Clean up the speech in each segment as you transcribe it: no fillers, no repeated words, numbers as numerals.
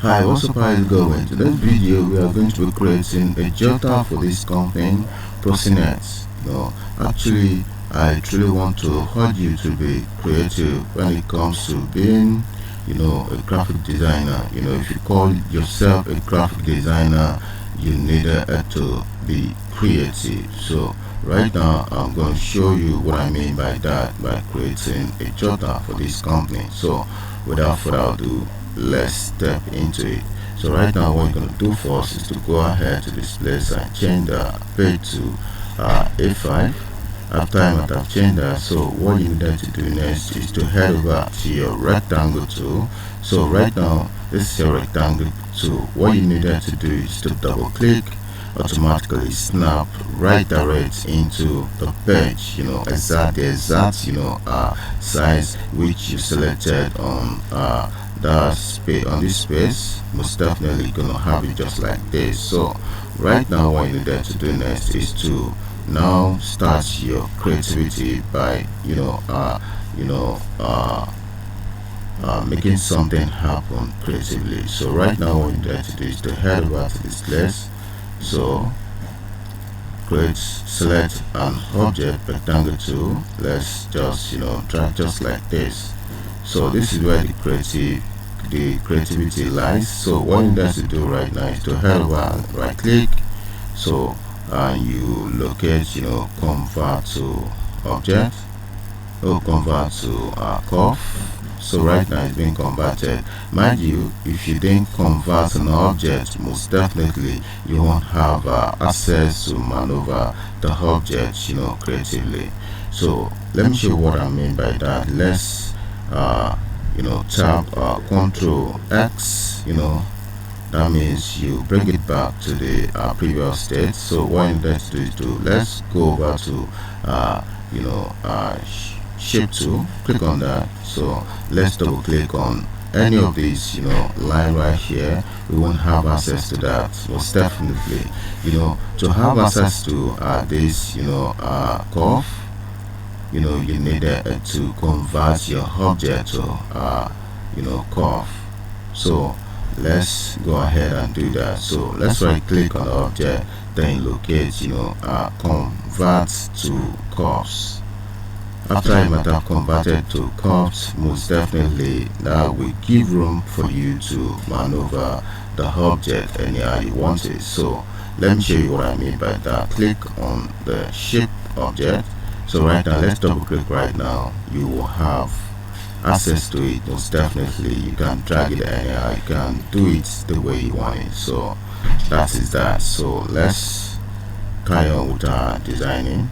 Hi, what's up, how is it going? In today's video, we are going to be creating a Jotter for this company, ProSynet. Actually, I truly want to urge you to be creative when it comes to being, a graphic designer. If you call yourself a graphic designer, you need to be creative. So right now, I'm going to show you what I mean by that, by creating a Jotter for this company. So without further ado, let's step into it. So right now what you're going to do first is to go ahead to this place and change the page to A5. After I might have changed that, so what you need to do next is to head over to your rectangle tool. So right now this is your rectangle tool. What you need to do is to double click, automatically snap right direct into the page, the exact size which you selected on the space. On this space, most definitely gonna have it just like this. So right now what you need to do next is to now start your creativity by making something happen creatively. So right now what you need to do is to head over to this place. So select an object, rectangle tool. Let's just drag just like this. So this is where the creativity lies. So what you need to do right now is to head over and right click. So you locate convert to object, or convert to curve. So right now it's being converted. Mind you, if you didn't convert an object, most definitely you won't have access to maneuver the object creatively. So let me show you what I mean by that. Let's tap Control X. That means you bring it back to the previous state. So what you need to do is to let's go over to shape tool, click on that. So let's double click on any of these line right here. We won't have access to that. Most definitely to have access to this curve, you need to convert your object to curve. So let's go ahead and do that. So let's right click on the object, then locate convert to curves. After I might have converted to curves, most definitely that will give room for you to maneuver the object anyhow you want it. So let me show you what I mean by that. Click on the shape object. So right now let's double click right now. You will have access to it. Most definitely you can drag it anyhow, you can do it the way you want it. So that is that. So let's carry on with our designing.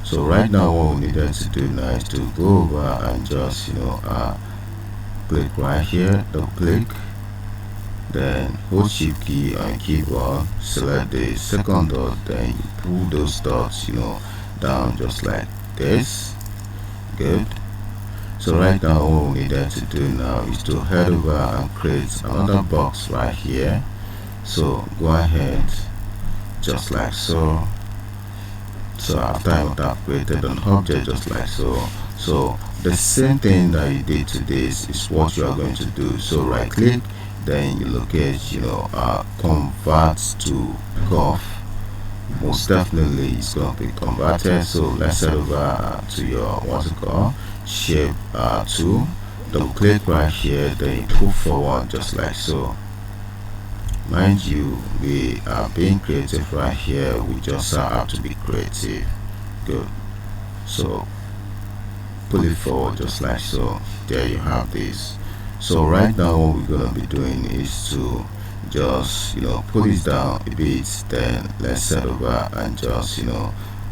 So right now what we needed to do now is to go over and just click right here, double click, then hold shift key on keyboard, select the second dot, then you pull those dots down just like this. Good. So right now what we needed to do now is to head over and create another box right here. So go ahead just like so. So after I have created an object just like so. So the same thing that you did to this is what you are going to do. So right click, then you locate convert to curve. Most definitely it's going to be converted. So let's head over to your shape tool, double click right here, then you pull forward just like so. Mind you, we are being creative right here. We just have to be creative. Good. So pull it forward just like so. There you have this. So right now what we're gonna be doing is to just pull this down a bit, then let's head over and just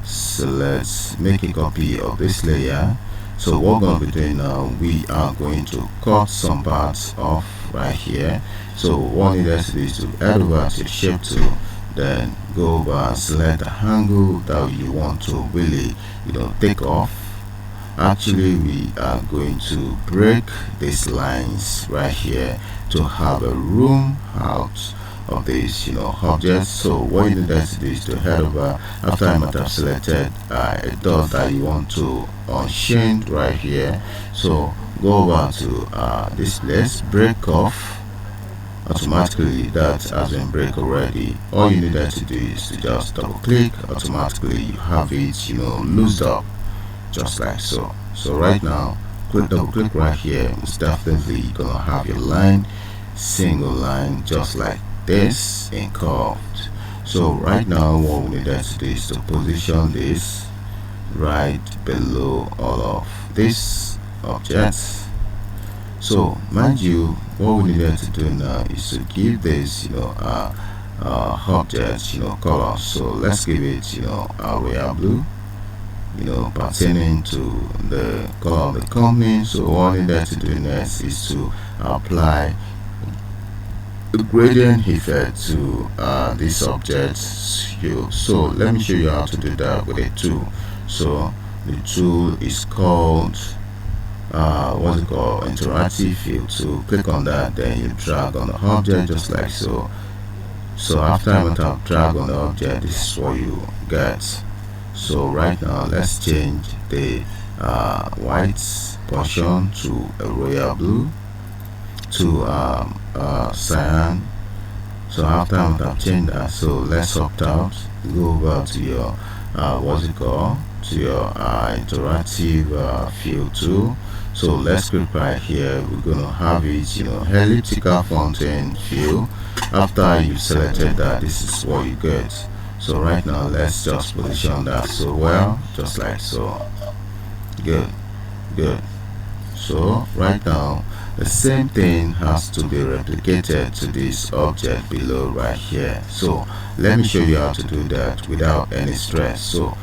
select, make a copy of this layer. So what we're going to be doing now, we are going to cut some parts off right here. So what you need to do is to head over to shape tool, then go over and select the angle that you want to really take off. Actually we are going to break these lines right here to have a room out of this object. So what you need to do is to head over, after I might have selected a dot that you want to unchain right here. So go over to this place, break off, automatically that has been break already. All you needed to do is to just double click. Automatically you have it, loosed up, just like so. So right now, double click right here. It's definitely gonna have your line, single line, just like this in curved. So right now, what we needed to do is to position this right below all of these objects. So mind you, what we needed to do now is to give this object color. So let's give it a royal blue, pertaining to the color of the company. So all we needed to do next is to apply a gradient effect to this object hue. So let me show you how to do that with a tool. So the tool is called what's it called, interactive field. So click on that, then you drag on the object just like so. So after I went up drag on the object, this is what you get. So right now let's change the white portion to a royal blue, to cyan. So after I've changed that, so let's opt out, go over to your what's it called, to your interactive field tool. So let's click right here. We're gonna have it elliptical fountain fill. After you selected that, this is what you get. So right now let's just position that so well, just like so. Good. So right now the same thing has to be replicated to this object below right here. So let me show you how to do that without any stress. So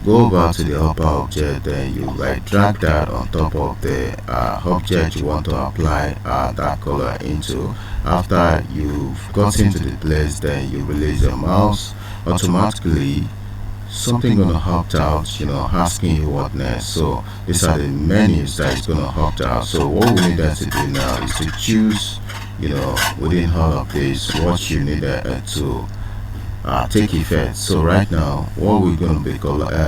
go over to the upper object, then you drag that on top of the object you want to apply that color into. After you've gotten to the place, then you release your mouse. Automatically something gonna opt out, asking you what next. So these are the menus that is gonna opt out. So what we needed to do now is to choose, within all of this, what you needed to take effect. So right now what we're going to be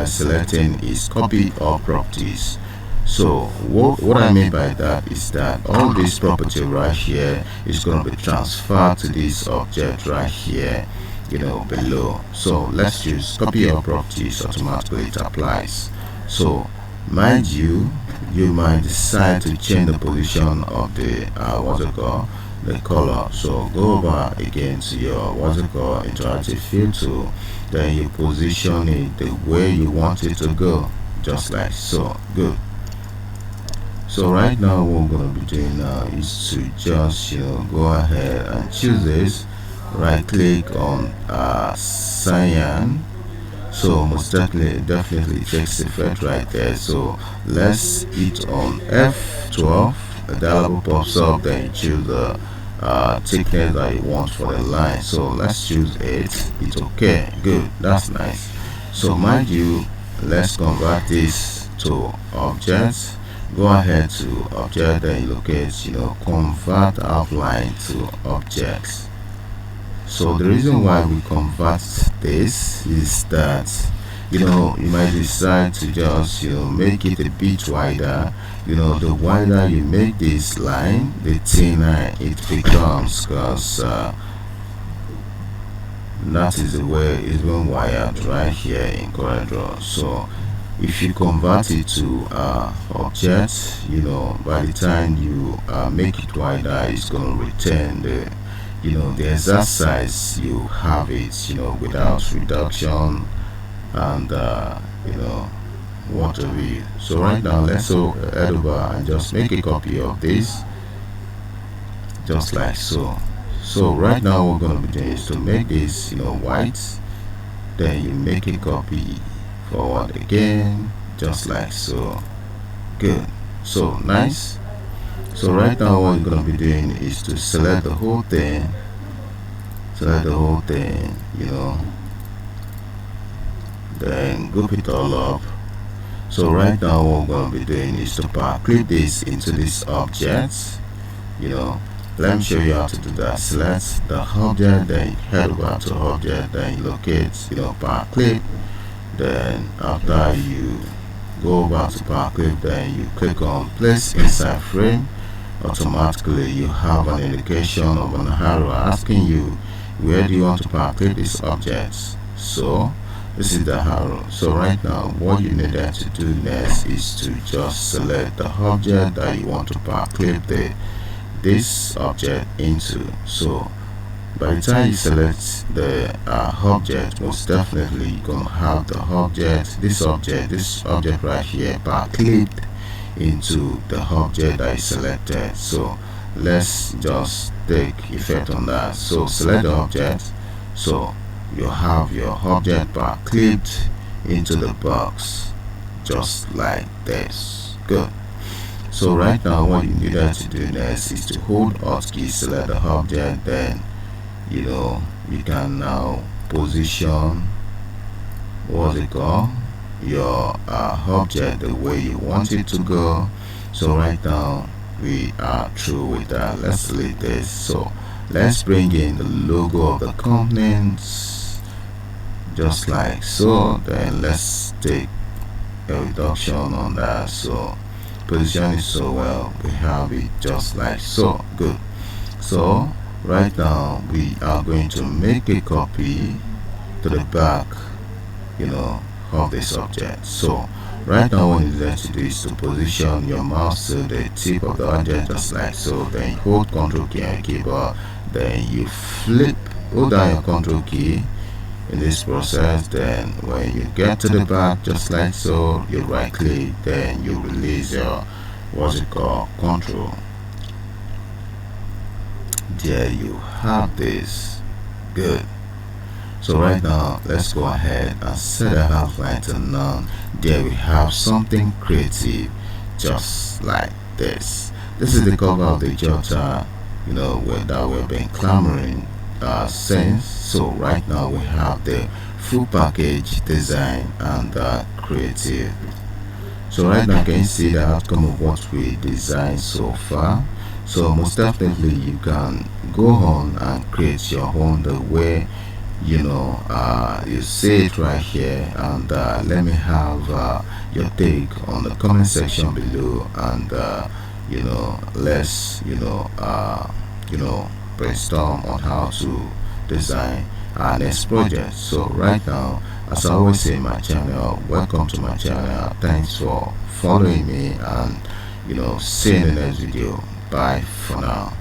selecting is copy all properties. So what I mean by that is that all this property right here is going to be transferred to this object right here below. So let's choose copy all properties. Automatically it applies. So mind you, you might decide to change the position of the what's it called, the color. So go over again to your what's it called, interactive field tool, then you position it the way you want it to go, just like so. Good. So right now what we're going to be doing now is to just go ahead and choose this, right click on cyan. So most definitely takes effect right there. So let's hit on F12, a dialog pops up, then you choose the thickness that you want for the line. So let's choose 8. It's okay. Good. That's nice. So mind you, let's convert this to objects. Go ahead to object, then you locate convert outline to objects. So the reason why we convert this is that you might decide to just make it a bit wider. The wider you make this line, the thinner it becomes, because that is the way it's been wired right here in CorelDraw. So if you convert it to objects, by the time you make it wider, it's going to retain the the exact size you have it, without reduction and what have you. So right now let's head over and just make a copy of this, just like so. So right now what we're going to be doing is to make this white, then you make a copy forward again, just like so. Good. So nice. So right now what you're going to be doing is to select the whole thing, then group it all up. So right now what we're going to be doing is to Powerclip this into this object. Let me show you how to do that. Select the object, then head over to object, then you locate Powerclip. Then after you go over to Powerclip, then you click on place inside frame, automatically you have an indication of an arrow asking you where do you want to populate these objects. So this is the arrow. So right now what you needed to do next is to just select the object that you want to populate this object into. So by the time you select the object, most definitely you're going to have the object, this object right here populated into the object that is selected. So let's just take effect on that. So select the object, so you have your object bar clipped into the box just like this. Good. So right now what you needed to do next is to hold Alt key, select the object, then you can now position your object the way you want it to go. So right now we are through with that. Let's delete this. So let's bring in the logo of the components just like so. Then let's take a reduction on that. So position it so well, we have it just like so. Good. So right now we are going to make a copy to the back of this object. So right now what you need to do is to position your mouse to the tip of the object just like so. Then you hold Ctrl key on your keyboard, then you hold down your Ctrl key in this process. Then when you get to the back just like so, you right click, then you release your control. There you have this. Good. So right now let's go ahead and set the outline to none. There we have something creative just like this. This is the cover of the Jotter that we've been clamoring since. So right now we have the full package design and creative. So right now can you see the outcome of what we designed so far? So most definitely you can go on and create your own the way you see it right here, and let me have your take on the comment section below, and let's brainstorm on how to design our next project. So right now, as I always say in my channel, welcome to my channel. Thanks for following me, and see you in the next video. Bye for now.